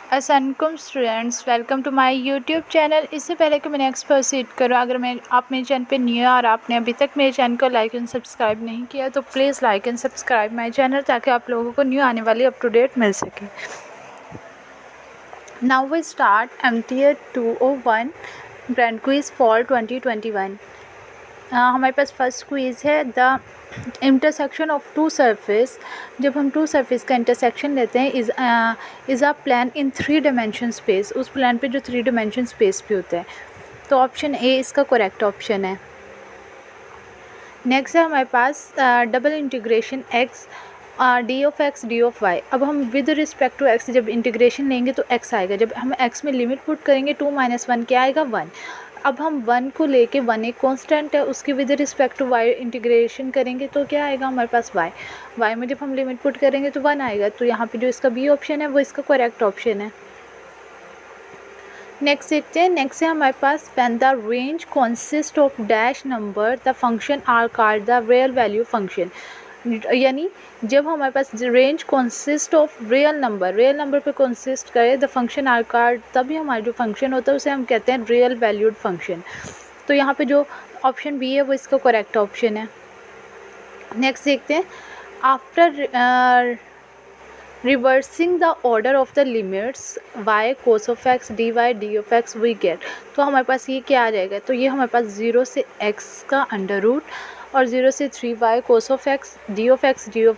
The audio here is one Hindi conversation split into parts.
अस्सलामुअलैकुम students, welcome to my YouTube channel. इससे पहले कि मैं नेक्स्ट प्रोसीड करूँ, अगर आप मेरे चैनल पे न्यू है और आपने अभी तक मेरे चैनल को लाइक एंड सब्सक्राइब नहीं किया तो please like and subscribe my channel ताकि आप लोगों को न्यू आने वाली अप टू डेट मिल सके। Now we start MTA 201 grand quiz for 2021। हमारे पास फर्स्ट क्विज़ है the intersection of two surface. जब हम टू सरफेस का इंटरसेक्शन लेते हैं is a plane in 3 dimension space. उस प्लान पे जो 3 डायमेंशन स्पेस पे होता है, तो ऑप्शन ए इसका करेक्ट ऑप्शन है। नेक्स्ट है हमारे पास double integration x d of x d of y. अब हम विद रिस्पेक्ट टू एक्स जब इंटीग्रेशन लेंगे तो एक्स आएगा। जब हम एक्स में लिमिट पुट करेंगे 2 - 1 क्या आएगा 1। अब हम 1 को लेके 1 एक कांस्टेंट है, उसकी with respect to y integration करेंगे तो क्या आएगा हमारे पास वाई। वाई में जब हम लिमिट पुट करेंगे तो 1 आएगा। तो यहाँ पे जो इसका बी ऑप्शन है वो इसका करेक्ट ऑप्शन है। नेक्स्ट देखते हैं। नेक्स्ट है हमारे पास when the range consist of dash number the function are called the real value function. यानी जब हमारे पास range consist of real number पे कंसिस्ट करे द फंक्शन आर कॉल्ड, तभी हमारा जो फंक्शन होता है उसे हम कहते हैं रियल वैल्यूड फंक्शन। तो यहाँ पे जो ऑप्शन बी है वो इसका करेक्ट ऑप्शन है। नेक्स्ट देखते हैं। After reversing the order of the limits y cos of x dy d of x we get. तो हमारे पास ये क्या आ जाएगा, तो ये हमारे पास 0 से x का अंडर रूट और 0 से 3y cos of x d of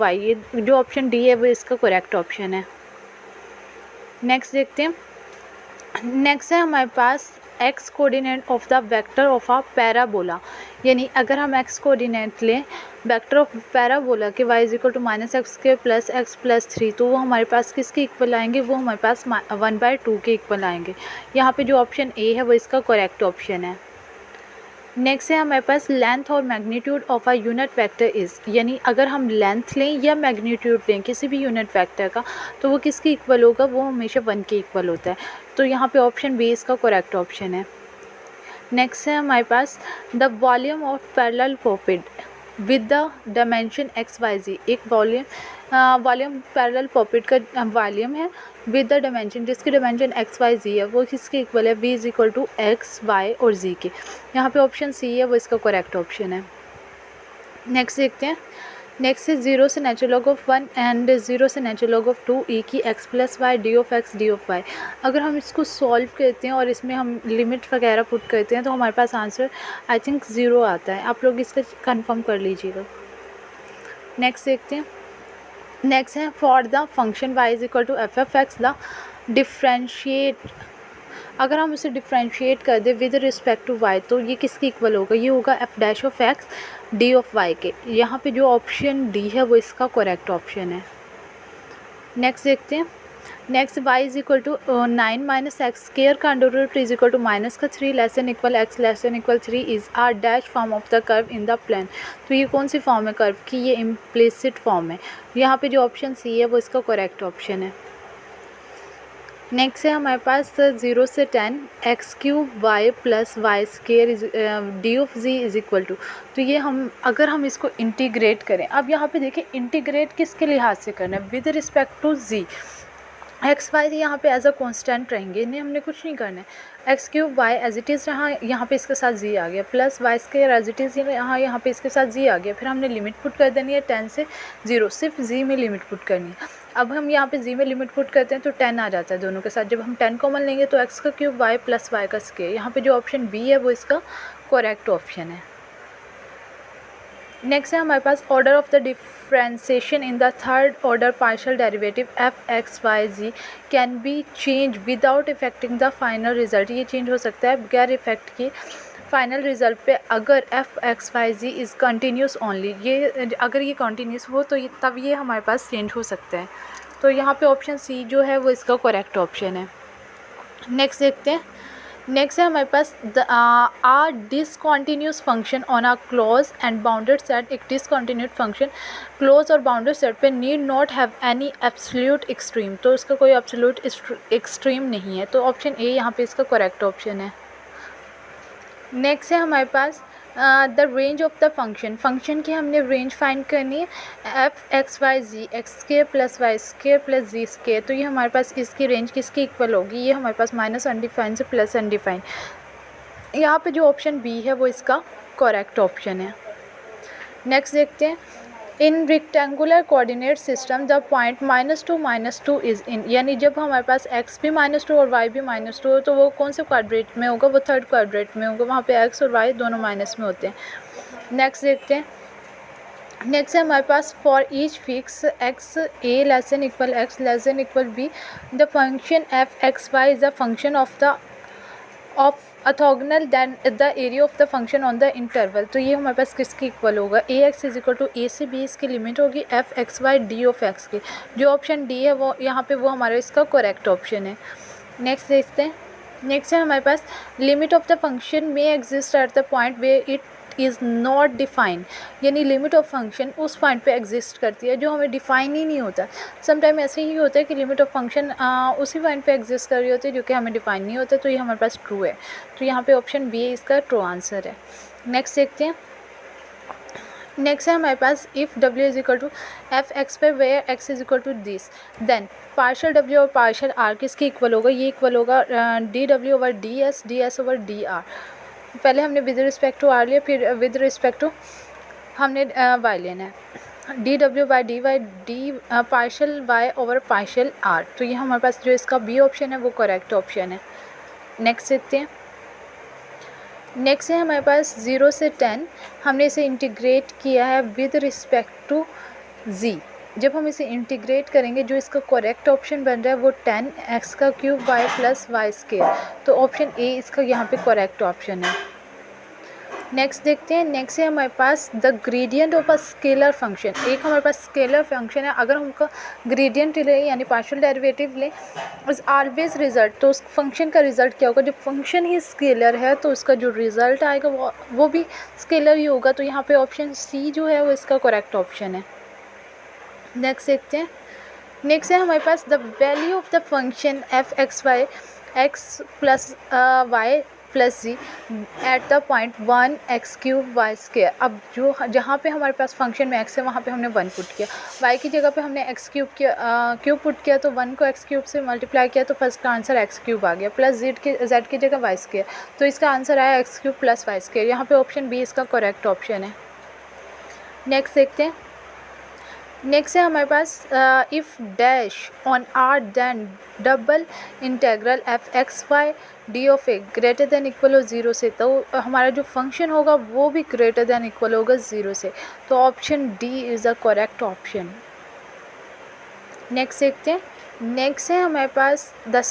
y, ये जो ऑप्शन डी है वो इसका करेक्ट ऑप्शन है। नेक्स्ट देखते हैं। नेक्स्ट है हमारे पास x coordinate of the vector of a parabola. यानी अगर हम एक्स कोऑर्डिनेट लें वेक्टर ऑफ पैराबोला के y equal to -x² + x + 3, तो वो हमारे पास किसके इक्वल आएंगे, वो हमारे पास 1/2 के इक्वल आएंगे। यहाँ पे जो ऑप्शन ए है वो इसका करेक्ट ऑप्शन है। नेक्स्ट है हमारे पास लेंथ और magnitude of a unit vector is. यानी अगर हम लेंथ लें या मैग्नीट्यूड लें किसी भी यूनिट वेक्टर का, तो वो किसके इक्वल होगा, वो हमेशा 1 के इक्वल होता है। तो यहाँ पे ऑप्शन बी इसका करेक्ट ऑप्शन है। नेक्स्ट है हमारे पास the volume of parallelepiped with the dimension XYZ। एक वॉल्यूम पैरेलल पॉपिड का वॉल्यूम है विद द डायमेंशन, जिसकी डायमेंशन XYZ है, वो किसके इक्वल है, V = X Y और Z के। यहाँ पे ऑप्शन सी है वो इसका करेक्ट ऑप्शन है। नेक्स्ट देखते हैं। नेक्स्ट है 0 से नेचुरल लॉग ऑफ 1 एंड 0 से नेचुरल लॉग ऑफ 2 e की x + y d of x d of y। अगर हम इसको सॉल्व करते हैं और इसमें हम लिमिट वगैरह पुट करते हैं तो हमारे पास आंसर आई थिंक 0 आता है। आप लोग इसका कंफर्म कर लीजिएगा। नेक्स्ट देखते हैं। नेक्स्ट है for the function y = f(x) the differentiate. अगर हम उसे डिफ्रेंशिएट कर दें विद रिस्पेक्ट टू y तो ये किसके इक्वल होगा, ये होगा f' d ऑफ y के। यहाँ पे जो ऑप्शन डी है वो इसका करेक्ट ऑप्शन है। नेक्स्ट देखते हैं। नेक्स्ट y = 9 - x² का under root is equal to -3 <= x <= 3 is are dash form of the curve in the plane. तो ये कौन सी फॉर्म है कर्व की, ये इम्प्लिसिट फॉर्म है। यहाँ पे जो ऑप्शन सी है वो इसका करेक्ट ऑप्शन है। नेक्स्ट है हमारे पास 0 से 10 x³ y + y² d of z is equal to. तो ये अगर हम इसको इंटीग्रेट करें, अब यहाँ पे देखिए इंटीग्रेट किसके लिहाज से करना है, with respect to z। X y यहाँ पे एज अ कांस्टेंट रहेंगे, इन्हें हमने कुछ नहीं करना है। x³ y as it is रहा, यहाँ पे इसके साथ z आ गया, plus y² as it is यहाँ पे इसके साथ z आ गया। फिर हमने लिमिट पुट कर देनी है 10 से 0, सिर्फ z में लिमिट पुट करनी है। अब हम यहाँ पे z में लिमिट पुट करते हैं तो 10 आ जाता है दोनों के साथ। जब हम 10 कॉमन लेंगे तो x³ y + y²। यहाँ पे जो ऑप्शन बी है वो इसका करेक्ट ऑप्शन है। नेक्स्ट है हमारे पास order of the differentiation in the third order partial derivative f(x,y,z) can be change without effecting the final result. ये चेंज हो सकता है बगैर इफेक्ट के फाइनल रिजल्ट पे अगर f(x,y,z) इज़ कंटिन्यूस ओनली। ये अगर ये कंटिन्यूस हो तो तब ये हमारे पास चेंज हो सकता है। तो यहाँ पे ऑप्शन सी जो है वो इसका करेक्ट ऑप्शन है। नेक्स्ट देखते हैं। नेक्स्ट है हमारे पास a discontinuous function on a closed and bounded set. एक डिसकॉन्टीन्यूट फंक्शन क्लोज और बाउंडेड सेट पे need not have any absolute extreme. तो इसका कोई एब्सोल्यूट एक्सट्रीम नहीं है। तो ऑप्शन ए यहाँ पे इसका करेक्ट ऑप्शन है। नेक्स्ट है हमारे पास the range of the function की हमने रेंज फाइंड करनी है f x y z x square plus y square plus z square. तो ये हमारे पास इसकी रेंज किसकी इक्वल होगी, ये हमारे पास माइनस अनडिफाइंड से प्लस अनडिफाइंड। यहाँ पे जो ऑप्शन बी है वो इसका करेक्ट ऑप्शन है। नेक्स्ट देखते हैं, इन rectangular coordinate system the point -2 is in, यानी जब हमारे पास x भी -2 और y भी -2 हो तो वो कौन से क्वाड्रेट में होगा, वो थर्ड क्वाड्रेट में होगा, वहाँ पे x और y दोनों माइनस में होते हैं। नेक्स्ट देखते हैं, नेक्स्ट है हमारे पास for each fix x a less than equal x less than equal b the function f x y is the function of orthogonal than the area of the function on the interval. तो ये हमारे पास किसकी इक्वल होगा, a x is equal to a से बी इसकी लिमिट होगी f x y d of x की। जो ऑप्शन डी है वो यहाँ पे वो हमारा इसका करेक्ट ऑप्शन है। नेक्स्ट देखते हैं, नेक्स्ट है हमारे पास लिमिट ऑफ द फंक्शन में exist at the point way it is not defined, यानी लिमिट ऑफ फंक्शन उस पॉइंट पे एग्जिस्ट करती है जो हमें डिफाइन ही नहीं होता। समटाइम ऐसे ही होता है कि लिमिट ऑफ फंक्शन उसी पॉइंट पे एग्जिस्ट कर रही होती है जो कि हमें डिफाइन नहीं होता। तो ये हमारे पास ट्रू है, तो यहाँ पे ऑप्शन बी इसका ट्रू आंसर है। नेक्स्ट देखते हैं, नेक्स्ट है हमारे पास if w is equal to f x पे where x is equal to this then partial w और पार्शल r किसके इक्वल होगा, ये इक्वल होगा डी डब्ल्यू over d s over d r. पहले हमने विद रिस्पेक्ट टू आर लिया, फिर विद रिस्पेक्ट टू हमने वाई लेना है, डी डब्ल्यू by D Y d partial y over partial r. तो ये हमारे पास जो इसका बी ऑप्शन है वो करेक्ट ऑप्शन है। नेक्स्ट देखते हैं, नेक्स्ट है हमारे पास 0 से 10 हमने इसे इंटीग्रेट किया है विद रिस्पेक्ट टू z। जब हम इसे इंटीग्रेट करेंगे जो इसका करेक्ट ऑप्शन बन रहा है वो 10x का cube y plus y square. तो ऑप्शन ए इसका यहाँ पे करेक्ट ऑप्शन है। नेक्स्ट देखते हैं, नेक्स्ट है हमारे पास the gradient of a scalar function. एक हमारे पास स्केलर फंक्शन है, अगर हम उनका ग्रेडियंट लें यानी पार्शियल डेरिवेटिव लें इज ऑलवेज रिजल्ट, तो उस फंक्शन का रिजल्ट क्या होगा, जब फंक्शन ही स्केलर है तो उसका जो रिजल्ट आएगा वो भी स्केलर ही होगा। तो यहाँ पे ऑप्शन सी जो है वो इसका करेक्ट ऑप्शन है। नेक्स्ट देखते हैं, नेक्स्ट है हमारे पास the value of the function f x y x plus y plus z at the point 1x cube y square. अब जो जहाँ पे हमारे पास फंक्शन में x है वहाँ पे हमने 1 पुट किया, y की जगह पे हमने x क्यूब क्यूब पुट किया, तो 1 को x क्यूब से मल्टीप्लाई किया तो फर्स्ट का आंसर x क्यूब आ गया, प्लस z की जगह वाई स्केयर, तो इसका आंसर आया x cube plus y square. यहाँ पे ऑप्शन बी इसका करेक्ट ऑप्शन है। नेक्स्ट देखते हैं, नेक्स्ट है हमारे पास if dash on R then double integral f x y d of A greater than equal हो 0 से, तो हमारा जो फंक्शन होगा वो भी ग्रेटर देन इक्वल होगा 0 से। तो option D is the correct option. Next देखते हैं, नेक्स्ट है हमारे पास the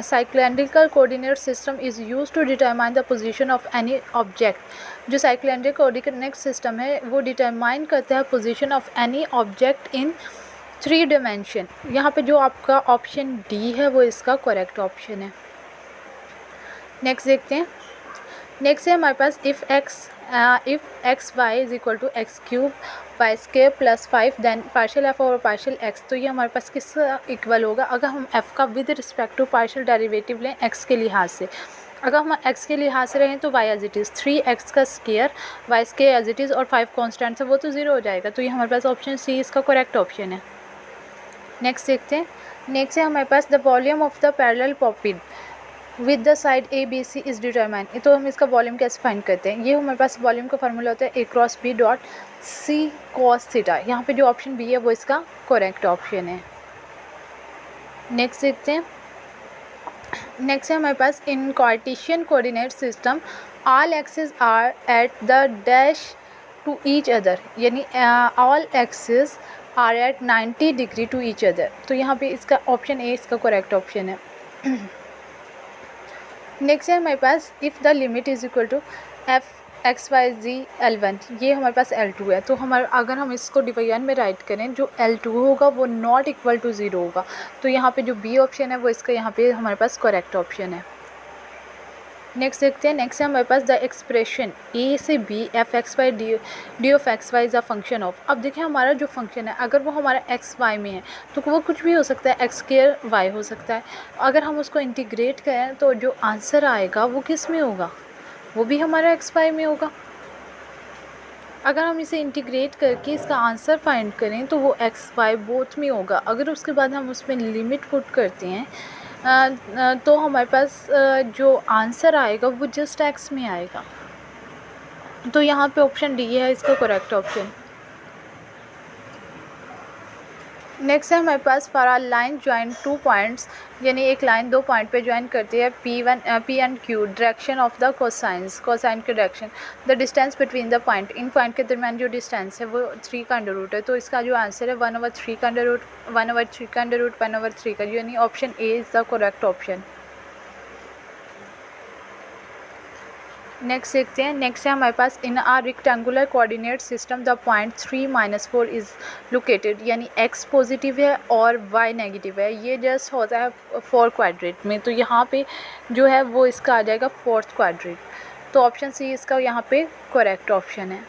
cylindrical coordinate system is used to determine the position of any object. जो साइक्लिंड्रिकल कोऑर्डिनेट सिस्टम है वो डिटरमाइन करता है position of any object in 3 dimension. यहाँ पे जो आपका ऑप्शन डी है वो इसका करेक्ट ऑप्शन है। नेक्स्ट देखते हैं, नेक्स्ट है हमारे पास if x y is equal to x cube y square plus 5 then partial f और पार्शियल एक्स। तो ये हमारे पास किस इक्वल होगा, अगर हम एफ़ का with respect to partial derivative लें एक्स के लिहाज से, अगर हम एक्स के लिहाज से रहें तो Y as it is 3x का square y square as it is और 5 कॉन्स्टेंट है वो तो 0 हो जाएगा। तो ये हमारे पास ऑप्शन सी इसका करेक्ट ऑप्शन है। नेक्स्ट देखते हैं, नेक्स्ट है हमारे पास the volume of the parallelepiped with the side a b c is determine. तो हम इसका वॉल्यूम कैसे फाइंड करते हैं, ये हमारे पास वॉल्यूम का फार्मूला होता है a cross b dot c cos theta. यहाँ पे जो ऑप्शन बी है वो इसका करेक्ट ऑप्शन है। नेक्स्ट देखते हैं, नेक्स्ट है हमारे पास in Cartesian coordinate system all axis are at the dash to each other, यानी all axis are at 90 degree to each other. तो यहाँ पे इसका ऑप्शन ए इसका करेक्ट ऑप्शन है। नेक्स्ट है हमारे पास if the limit is equal to f x y z L1, ये हमारे पास L2 है। तो हमारा अगर हम इसको डिवीजन में राइट करें जो L2 होगा वो नॉट इक्वल टू 0 होगा। तो यहाँ पे जो बी ऑप्शन है वो इसका यहाँ पे हमारे पास करेक्ट ऑप्शन है। नेक्स्ट देखते हैं, नेक्स्ट है हमारे पास द एक्सप्रेशन ए से b f x y d of x y is a function of. अब देखिए हमारा जो फंक्शन है अगर वो हमारा एक्स वाई में है तो वो कुछ भी हो सकता है, एक्स स्क्वायर वाई हो सकता है। अगर हम उसको इंटीग्रेट करें तो जो आंसर आएगा वो किस में होगा, वो भी हमारा एक्स वाई में होगा। अगर हम इसे इंटीग्रेट करके इसका आंसर फाइंड करें तो वो एक्स वाई बोथ में होगा। अगर उसके बाद हम उसमें लिमिट पुट करते हैं तो हमारे पास जो आंसर आएगा वो जस्ट एक्स में आएगा। तो यहाँ पे ऑप्शन डी है इसका करेक्ट ऑप्शन। नेक्स्ट है हमारे पास for a line join 2 points, यानी एक लाइन 2 पॉइंट पे ज्वाइन करती है P and Q, direction of the cosines, cosine की direction, the distance between the point, इन पॉइंट के दरमियान जो डिस्टेंस है वो 3 का अंडर रूट है। तो इसका जो आंसर है 1/3 का अंडर रूट, 1/3 का अंडर रूट, 1/3 का, यानी option A is the correct option. Next देखते हैं। नेक्स्ट है हमारे पास in a rectangular coordinate system the point 3 - 4 is located, यानी एक्स पॉजिटिव है और वाई नेगेटिव है। ये जस्ट होता है 4 क्वाड्रेंट में, तो यहाँ पे जो है वो इसका आ जाएगा 4th क्वाड्रेंट। तो ऑप्शन सी इसका यहाँ पे करेक्ट ऑप्शन है।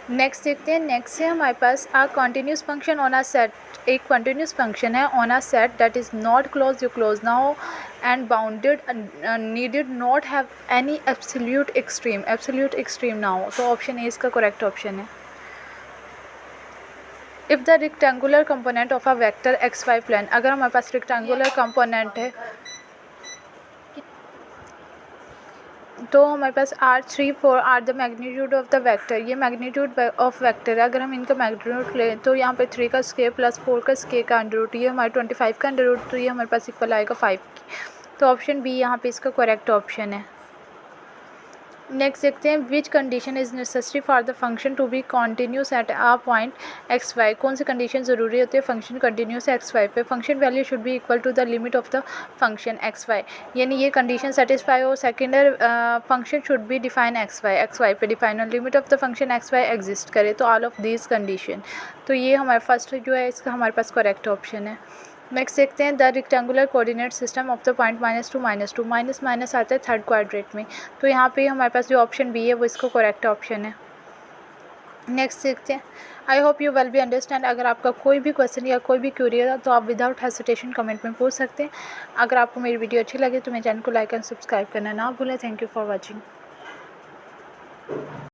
नेक्स्ट देखते हैं। नेक्स्ट है हमारे पास a continuous function on a set, एक कंटिन्यूस फंक्शन है on a set that is not close, you close now and bounded needed not have any absolute extreme, absolute extreme ना हो। तो ऑप्शन ए इसका करेक्ट ऑप्शन है। If the rectangular component of a vector x y plane, अगर हमारे पास रेक्टेंगुलर कंपोनेंट है तो हमारे पास R3 4 are the magnitude of the vector, ये मैग्नीट्यूड ऑफ वेक्टर है। अगर हम इनका मैग्नीट्यूड लें तो यहाँ पे 3 का स्केयर प्लस 4 का स्केयर का अंडर रूट, ये हमारे 25 का अंडर रूट, तो ये हमारे पास इक्वल आएगा 5 की। तो ऑप्शन बी यहाँ पे इसका करेक्ट ऑप्शन है। नेक्स्ट देखते हैं। Which condition is necessary for the function to be continuous at a point x y, कौन सी कंडीशन ज़रूरी होती है फंक्शन कंटिन्यूस एक्स वाई पे। Function value should be equal to the limit of the function x y, यानी ये कंडीशन सेटिस्फाई हो। Second function should be define x y पे डिफाइन और limit of the function x y exist करे, तो ऑल ऑफ दीज कंडीशन। तो ये हमारे फर्स्ट जो है इसका हमारे पास करेक्ट ऑप्शन है। नेक्स्ट देखते हैं। The rectangular coordinate system of the point -2 minus minus आता है 3rd क्वाड्रेंट में, तो यहाँ पे हमारे पास जो ऑप्शन बी है वो इसको करेक्ट ऑप्शन है। नेक्स्ट देखते हैं। I hope you well be understand. अगर आपका कोई भी क्वेश्चन या कोई भी क्यूरी है तो आप विदाउट हेजिटेशन कमेंट में पूछ सकते हैं। अगर आपको मेरी वीडियो अच्छी लगे तो मेरे चैनल को लाइक एंड सब्सक्राइब करना ना भूलें। Thank you for watching.